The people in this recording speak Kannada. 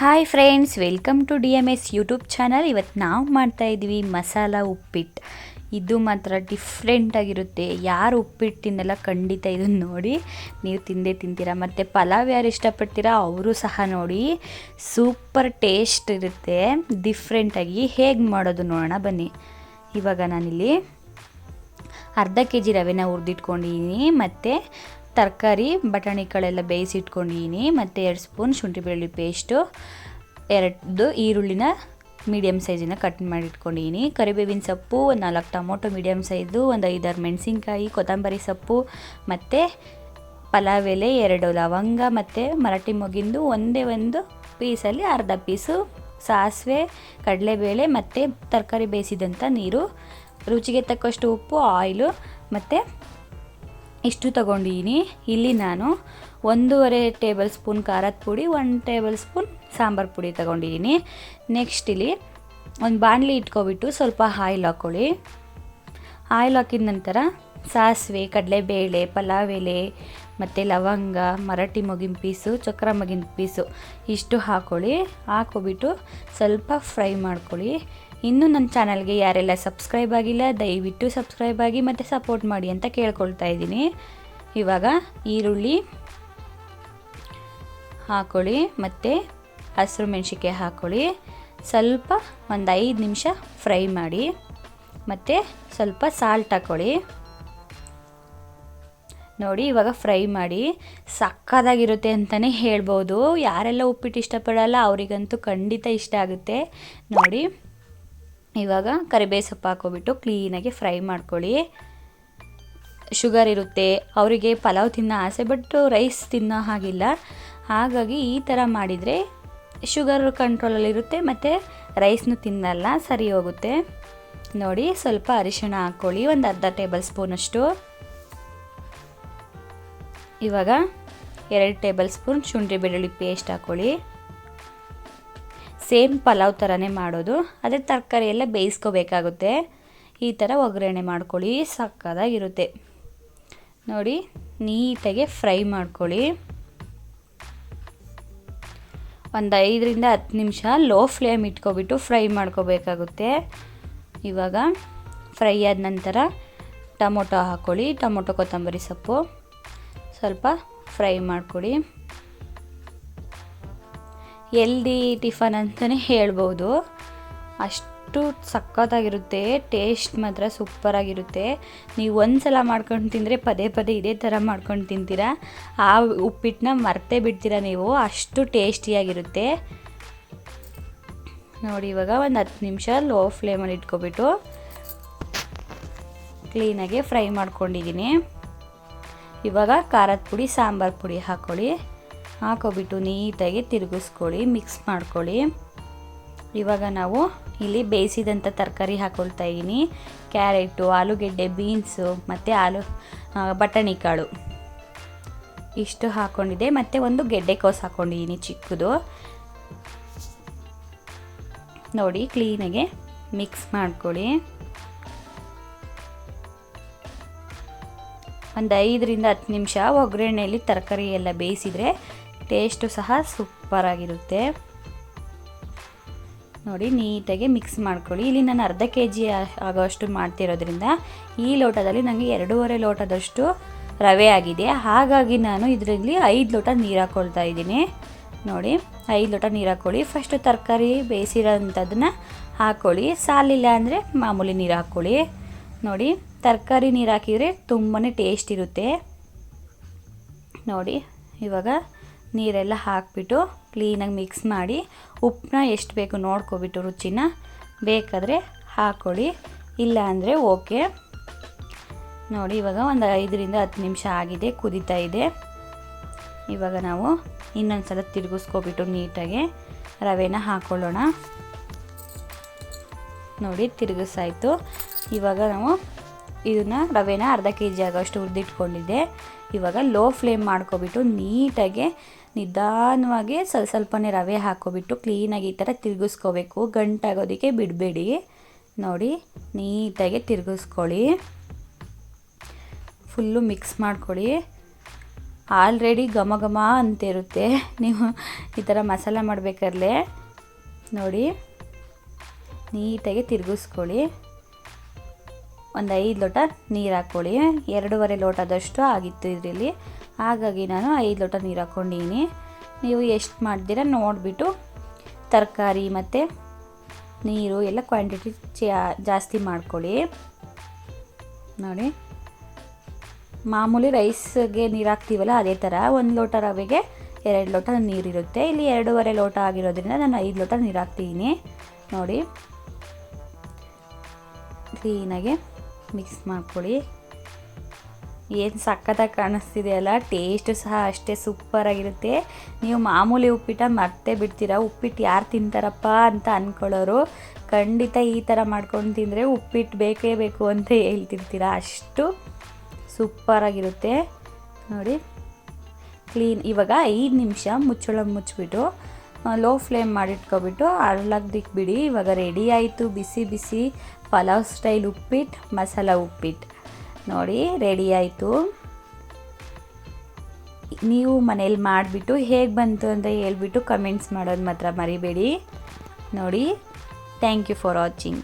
Hi friends, welcome to DMS YouTube channel. ಇವತ್ತು ನಾವು ಮಾಡ್ತಾಯಿದ್ವಿ ಮಸಾಲ ಉಪ್ಪಿಟ್ಟು. ಇದು ಮಾತ್ರ ಡಿಫ್ರೆಂಟಾಗಿರುತ್ತೆ. ಯಾರು ಉಪ್ಪಿಟ್ಟು ತಿನ್ನಲ್ಲ ಖಂಡಿತ ಇದನ್ನು ನೋಡಿ ನೀವು ತಿಂದೇ ತಿಂತೀರಾ. ಮತ್ತು ಪಲಾವ್ ಯಾರು ಇಷ್ಟಪಡ್ತೀರಾ ಅವರು ಸಹ ನೋಡಿ, ಸೂಪರ್ ಟೇಸ್ಟ್ ಇರುತ್ತೆ. ಡಿಫ್ರೆಂಟಾಗಿ ಹೇಗೆ ಮಾಡೋದು ನೋಡೋಣ ಬನ್ನಿ. ಇವಾಗ ನಾನಿಲ್ಲಿ ಅರ್ಧ kg ರವೆನ ಹುರಿದಿಟ್ಕೊಂಡಿದ್ದೀನಿ. ಮತ್ತು ತರಕಾರಿ ಬಟಾಣಿಗಳೆಲ್ಲ ಬೇಯಿಸಿಟ್ಕೊಂಡಿದ್ದೀನಿ. ಮತ್ತು 2 ಸ್ಪೂನ್ ಶುಂಠಿ ಬೆಳ್ಳುಳ್ಳಿ ಪೇಸ್ಟು, 2 ಈರುಳ್ಳಿನ ಮೀಡಿಯಮ್ ಸೈಜಿನ ಕಟ್ ಮಾಡಿಟ್ಕೊಂಡಿದ್ದೀನಿ. ಕರಿಬೇವಿನ ಸೊಪ್ಪು, 4 ಟೊಮೊಟೊ ಮೀಡಿಯಮ್ ಸೈಜು, ಒಂದು 5-6 ಮೆಣಸಿನ್ಕಾಯಿ, ಕೊತ್ತಂಬರಿ ಸೊಪ್ಪು, ಮತ್ತು ಪಲಾವ್ ಎಲೆ, 2 ಲವಂಗ, ಮತ್ತು ಮರಾಠಿ ಮೊಗಿಂದು ಒಂದೇ ಒಂದು ಪೀಸಲ್ಲಿ ಅರ್ಧ ಪೀಸು ಸಾಸಿವೆ, ಕಡಲೆಬೇಳೆ, ಮತ್ತು ತರಕಾರಿ ಬೇಯಿಸಿದಂಥ ನೀರು, ರುಚಿಗೆ ತಕ್ಕಷ್ಟು ಉಪ್ಪು, ಆಯಿಲು, ಮತ್ತು ಇಷ್ಟು ತಗೊಂಡಿದ್ದೀನಿ. ಇಲ್ಲಿ ನಾನು 1.5 ಟೇಬಲ್ ಸ್ಪೂನ್ ಖಾರದ ಪುಡಿ, 1 ಟೇಬಲ್ ಸ್ಪೂನ್ ಸಾಂಬಾರು ಪುಡಿ ತಗೊಂಡಿದ್ದೀನಿ. ನೆಕ್ಸ್ಟ್ ಇಲ್ಲಿ ಒಂದು ಬಾಣಲಿ ಇಟ್ಕೊಬಿಟ್ಟು ಸ್ವಲ್ಪ ಆಯಿಲ್ ಹಾಕ್ಕೊಳ್ಳಿ. ಆಯಿಲ್ ಹಾಕಿದ ನಂತರ ಸಾಸಿವೆ, ಕಡಲೆಬೇಳೆ, ಪಲಾವ್ ಎಲೆ, ಮತ್ತು ಲವಂಗ, ಮರಾಠಿ ಮೊಗಿನ ಪೀಸು, ಚಕ್ರ ಮೊಗಿನ ಪೀಸು ಇಷ್ಟು ಹಾಕ್ಕೊಳ್ಳಿ. ಹಾಕ್ಕೊಬಿಟ್ಟು ಸ್ವಲ್ಪ ಫ್ರೈ ಮಾಡ್ಕೊಳ್ಳಿ. ಇನ್ನೂ ನನ್ನ ಚಾನಲ್ಗೆ ಯಾರೆಲ್ಲ ಸಬ್ಸ್ಕ್ರೈಬ್ ಆಗಿಲ್ಲ ದಯವಿಟ್ಟು ಸಬ್ಸ್ಕ್ರೈಬ್ ಆಗಿ ಮತ್ತು ಸಪೋರ್ಟ್ ಮಾಡಿ ಅಂತ ಕೇಳ್ಕೊಳ್ತಾ ಇದ್ದೀನಿ. ಇವಾಗ ಈರುಳ್ಳಿ ಹಾಕ್ಕೊಳ್ಳಿ, ಮತ್ತು ಹಸಿರು ಮೆಣಸಿನ್ಕಾಯಿ ಹಾಕ್ಕೊಳ್ಳಿ. ಸ್ವಲ್ಪ ಒಂದು 5 ನಿಮಿಷ ಫ್ರೈ ಮಾಡಿ. ಮತ್ತು ಸ್ವಲ್ಪ ಸಾಲ್ಟ್ ಹಾಕ್ಕೊಳ್ಳಿ. ನೋಡಿ ಇವಾಗ ಫ್ರೈ ಮಾಡಿ. ಸಕ್ಕತ್ತಾಗಿರುತ್ತೆ ಅಂತಲೇ ಹೇಳ್ಬೋದು. ಯಾರೆಲ್ಲ ಉಪ್ಪಿಟ್ಟು ಇಷ್ಟಪಡಲ್ಲ ಅವರಿಗಂತೂ ಖಂಡಿತ ಇಷ್ಟ ಆಗುತ್ತೆ. ನೋಡಿ ಇವಾಗ ಕರಿಬೇವು ಸೊಪ್ಪು ಹಾಕ್ಕೊಬಿಟ್ಟು ಕ್ಲೀನಾಗಿ ಫ್ರೈ ಮಾಡ್ಕೊಳ್ಳಿ. ಶುಗರ್ ಇರುತ್ತೆ, ಅವರಿಗೆ ಪಲಾವ್ ತಿನ್ನೋ ಆಸೆ ಬಟ್ ರೈಸ್ ತಿನ್ನೋ ಹಾಗಿಲ್ಲ. ಹಾಗಾಗಿ ಈ ಥರ ಮಾಡಿದರೆ ಶುಗರ್ ಕಂಟ್ರೋಲಲ್ಲಿರುತ್ತೆ ಮತ್ತು ರೈಸ್ನು ತಿನ್ನಲ್ಲ, ಸರಿ ಹೋಗುತ್ತೆ. ನೋಡಿ ಸ್ವಲ್ಪ ಅರಿಶಿಣ ಹಾಕ್ಕೊಳ್ಳಿ, ಒಂದು ಅರ್ಧ ಟೇಬಲ್ ಸ್ಪೂನಷ್ಟು. ಇವಾಗ 2 ಟೇಬಲ್ ಸ್ಪೂನ್ ಶುಂಠಿ ಬೆಳ್ಳುಳ್ಳಿ ಪೇಸ್ಟ್ ಹಾಕ್ಕೊಳ್ಳಿ. ಸೇಮ್ ಪಲಾವ್ ಥರನೇ ಮಾಡೋದು, ಅದೇ ತರಕಾರಿ ಎಲ್ಲ ಬೇಯಿಸ್ಕೋಬೇಕಾಗುತ್ತೆ. ಈ ಥರ ಒಗ್ಗರಣೆ ಮಾಡ್ಕೊಳ್ಳಿ, ಸಕ್ಕತ್ತಾಗಿರುತ್ತೆ. ನೋಡಿ ನೀಟಾಗಿ ಫ್ರೈ ಮಾಡ್ಕೊಳ್ಳಿ. ಒಂದು 5-10 ನಿಮಿಷ ಲೋ ಫ್ಲೇಮ್ ಇಟ್ಕೊಬಿಟ್ಟು ಫ್ರೈ ಮಾಡ್ಕೋಬೇಕಾಗುತ್ತೆ. ಇವಾಗ ಫ್ರೈ ಆದ ನಂತರ ಟೊಮೊಟೊ ಹಾಕ್ಕೊಳ್ಳಿ. ಟೊಮೊಟೊ, ಕೊತ್ತಂಬರಿ ಸೊಪ್ಪು ಸ್ವಲ್ಪ ಫ್ರೈ ಮಾಡ್ಕೊಳ್ಳಿ. ಹೆಲ್ದಿ ಟಿಫನ್ ಅಂತಲೇ ಹೇಳ್ಬೋದು. ಅಷ್ಟು ಸಕ್ಕತ್ತಾಗಿರುತ್ತೆ. ಟೇಸ್ಟ್ ಮಾತ್ರ ಸೂಪರಾಗಿರುತ್ತೆ. ನೀವು ಒಂದು ಸಲ ಮಾಡ್ಕೊಂಡು ತಿಂದರೆ ಪದೇ ಪದೇ ಇದೇ ಥರ ಮಾಡ್ಕೊಂಡು ತಿಂತೀರಾ. ಆ ಉಪ್ಪಿಟ್ಟನ್ನ ಮರ್ತೇ ಬಿಡ್ತೀರಾ ನೀವು, ಅಷ್ಟು ಟೇಸ್ಟಿಯಾಗಿರುತ್ತೆ. ನೋಡಿ ಇವಾಗ ಒಂದು 10 ನಿಮಿಷ ಲೋ ಫ್ಲೇಮಲ್ಲಿ ಇಟ್ಕೊಬಿಟ್ಟು ಕ್ಲೀನಾಗಿ ಫ್ರೈ ಮಾಡ್ಕೊಂಡಿದ್ದೀನಿ. ಇವಾಗ ಖಾರದ ಪುಡಿ, ಸಾಂಬಾರು ಪುಡಿ ಹಾಕ್ಕೊಳ್ಳಿ. ಹಾಕೋಬಿಟ್ಟು ನೀಟಾಗಿ ತಿರುಗಿಸ್ಕೊಳ್ಳಿ, ಮಿಕ್ಸ್ ಮಾಡ್ಕೊಳ್ಳಿ. ಇವಾಗ ನಾವು ಇಲ್ಲಿ ಬೇಯಿಸಿದಂಥ ತರಕಾರಿ ಹಾಕ್ಕೊಳ್ತಾ ಇದ್ದೀನಿ. ಕ್ಯಾರೆಟು, ಆಲೂಗೆಡ್ಡೆ, ಬೀನ್ಸು, ಮತ್ತು ಬಟಾಣಿ ಕಾಳು ಇಷ್ಟು ಹಾಕ್ಕೊಂಡಿದ್ದೆ. ಮತ್ತು ಒಂದು ಗೆಡ್ಡೆಕೋಸು ಹಾಕ್ಕೊಂಡಿದ್ದೀನಿ ಚಿಕ್ಕದು. ನೋಡಿ ಕ್ಲೀನಾಗಿ ಮಿಕ್ಸ್ ಮಾಡ್ಕೊಳ್ಳಿ. ಒಂದು 5-10 ನಿಮಿಷ ಒಗ್ಗರಣೆಯಲ್ಲಿ ತರಕಾರಿ ಎಲ್ಲ ಬೇಯಿಸಿದರೆ ಟೇಸ್ಟು ಸಹ ಸೂಪರಾಗಿರುತ್ತೆ. ನೋಡಿ ನೀಟಾಗಿ ಮಿಕ್ಸ್ ಮಾಡ್ಕೊಳ್ಳಿ. ಇಲ್ಲಿ ನಾನು ಅರ್ಧ kg ಆಗೋಷ್ಟು ಮಾಡ್ತಿರೋದ್ರಿಂದ ಈ ಲೋಟದಲ್ಲಿ ನನಗೆ 2.5 ಲೋಟದಷ್ಟು ರವೆ ಆಗಿದೆ. ಹಾಗಾಗಿ ನಾನು ಇದರಲ್ಲಿ 5 ಲೋಟ ನೀರು ಹಾಕ್ಕೊಳ್ತಾ ಇದ್ದೀನಿ. ನೋಡಿ 5 ಲೋಟ ನೀರು ಹಾಕ್ಕೊಳ್ಳಿ. ಫಸ್ಟು ತರಕಾರಿ ಬೇಯಿಸಿರೋಂಥದ್ದನ್ನ ಹಾಕ್ಕೊಳ್ಳಿ. ಸಾಲಿಲ್ಲ ಅಂದರೆ ಮಾಮೂಲಿ ನೀರು ಹಾಕ್ಕೊಳ್ಳಿ. ನೋಡಿ ತರಕಾರಿ ನೀರು ಹಾಕಿದರೆ ತುಂಬಾ ಟೇಸ್ಟ್ ಇರುತ್ತೆ. ನೋಡಿ ಇವಾಗ ನೀರೆಲ್ಲ ಹಾಕಿಬಿಟ್ಟು ಕ್ಲೀನಾಗಿ ಮಿಕ್ಸ್ ಮಾಡಿ, ಉಪ್ಪನ್ನ ಎಷ್ಟು ಬೇಕು ನೋಡ್ಕೊಬಿಟ್ಟು ರುಚಿನ ಬೇಕಾದರೆ ಹಾಕ್ಕೊಳ್ಳಿ, ಇಲ್ಲ ಅಂದರೆ ಓಕೆ. ನೋಡಿ ಇವಾಗ ಒಂದು 5-10 ನಿಮಿಷ ಆಗಿದೆ, ಕುದೀತಾ ಇದೆ. ಇವಾಗ ನಾವು ಇನ್ನೊಂದು ಸಲ ತಿರುಗಿಸ್ಕೊಬಿಟ್ಟು ನೀಟಾಗಿ ರವೆನ ಹಾಕ್ಕೊಳ್ಳೋಣ. ನೋಡಿ ತಿರುಗಿಸಾಯಿತು. ಇವಾಗ ನಾವು ಇದನ್ನು ರವೆನ ಅರ್ಧ kg ಆಗೋಷ್ಟು ಹುರಿದಿಟ್ಕೊಂಡಿದ್ದೆ. ಇವಾಗ ಲೋ ಫ್ಲೇಮ್ ಮಾಡ್ಕೊಬಿಟ್ಟು ನೀಟಾಗಿ ನಿಧಾನವಾಗಿ ಸ್ವಲ್ಪನೇ ರವೆ ಹಾಕ್ಕೊಬಿಟ್ಟು ಕ್ಲೀನಾಗಿ ಈ ಥರ ತಿರುಗಿಸ್ಕೋಬೇಕು. ಗಂಟಾಗೋದಕ್ಕೆ ಬಿಡಬೇಡಿ. ನೋಡಿ ನೀಟಾಗಿ ತಿರುಗಿಸ್ಕೊಳ್ಳಿ, ಫುಲ್ಲು ಮಿಕ್ಸ್ ಮಾಡ್ಕೊಳ್ಳಿ. ಆಲ್ರೆಡಿ ಘಮ ಘಮ ಅಂತಿರುತ್ತೆ. ನೀವು ಈ ಥರ ಮಸಾಲ ಮಾಡಬೇಕಾದ್ರೆ ನೋಡಿ ನೀಟಾಗಿ ತಿರುಗಿಸ್ಕೊಳ್ಳಿ. ಒಂದು 5 ಲೋಟ ನೀರು ಹಾಕ್ಕೊಳ್ಳಿ. 2.5 ಲೋಟದಷ್ಟು ಆಗಿತ್ತು ಇದರಲ್ಲಿ, ಹಾಗಾಗಿ ನಾನು 5 ಲೋಟ ನೀರು ಹಾಕ್ಕೊಂಡಿದ್ದೀನಿ. ನೀವು ಎಷ್ಟು ಮಾಡ್ತೀರಾ ನೋಡಿಬಿಟ್ಟು ತರಕಾರಿ ಮತ್ತು ನೀರು ಎಲ್ಲ ಕ್ವಾಂಟಿಟಿ ಜಾಸ್ತಿ ಮಾಡ್ಕೊಳ್ಳಿ. ನೋಡಿ ಮಾಮೂಲಿ ರೈಸ್ಗೆ ನೀರು ಹಾಕ್ತೀವಲ್ಲ ಅದೇ ಥರ 1 ಲೋಟ ರವೆಗೆ 2 ಲೋಟ ನೀರಿರುತ್ತೆ. ಇಲ್ಲಿ 2.5 ಲೋಟ ಆಗಿರೋದ್ರಿಂದ ನಾನು 5 ಲೋಟ ನೀರು ಹಾಕ್ತಿದ್ದೀನಿ. ನೋಡಿ ಕ್ಲೀನಾಗಿ ಮಿಕ್ಸ್ ಮಾಡ್ಕೊಳ್ಳಿ. ಏನು ಸಖತ್ತಾಗಿ ಕಾಣಿಸ್ತಿದೆ ಅಲ್ಲ, ಟೇಸ್ಟು ಸಹ ಅಷ್ಟೇ ಸೂಪರಾಗಿರುತ್ತೆ. ನೀವು ಮಾಮೂಲಿ ಉಪ್ಪಿಟ್ಟು ಮರ್ತೇ ಬಿಡ್ತೀರಾ. ಉಪ್ಪಿಟ್ಟು ಯಾರು ತಿಂತಾರಪ್ಪ ಅಂತ ಅಂದ್ಕೊಳ್ಳೋರು ಖಂಡಿತ ಈ ಥರ ಮಾಡ್ಕೊಂಡು ತಿಂದರೆ ಉಪ್ಪಿಟ್ಟು ಬೇಕೇ ಬೇಕು ಅಂತ ಹೇಳ್ತಿರ್ತೀರ, ಅಷ್ಟು ಸೂಪರಾಗಿರುತ್ತೆ. ನೋಡಿ ಇವಾಗ 5 ನಿಮಿಷ ಮುಚ್ಚಿಬಿಟ್ಟು ಲೋ ಫ್ಲೇಮ್ ಮಾಡಿಟ್ಕೊಬಿಟ್ಟು ಅರ್ಳಾಗ್ದಿಕ್ಬಿಡಿ. ಇವಾಗ ರೆಡಿ ಆಯಿತು ಬಿಸಿ ಬಿಸಿ ಪಲಾವ್ ಸ್ಟೈಲ್ ಉಪ್ಪಿಟ್ಟು, ಮಸಾಲ ಉಪ್ಪಿಟ್ಟು. ನೋಡಿ ರೆಡಿ ಆಯಿತು. ನೀವು ಮನೇಲಿ ಮಾಡಿಬಿಟ್ಟು ಹೇಗೆ ಬಂತು ಅಂತ ಹೇಳ್ಬಿಟ್ಟು ಕಮೆಂಟ್ಸ್ ಮಾಡೋದು ಮಾತ್ರ ಮರಿಬೇಡಿ. ನೋಡಿ ಥ್ಯಾಂಕ್ ಯು ಫಾರ್ ವಾಚಿಂಗ್.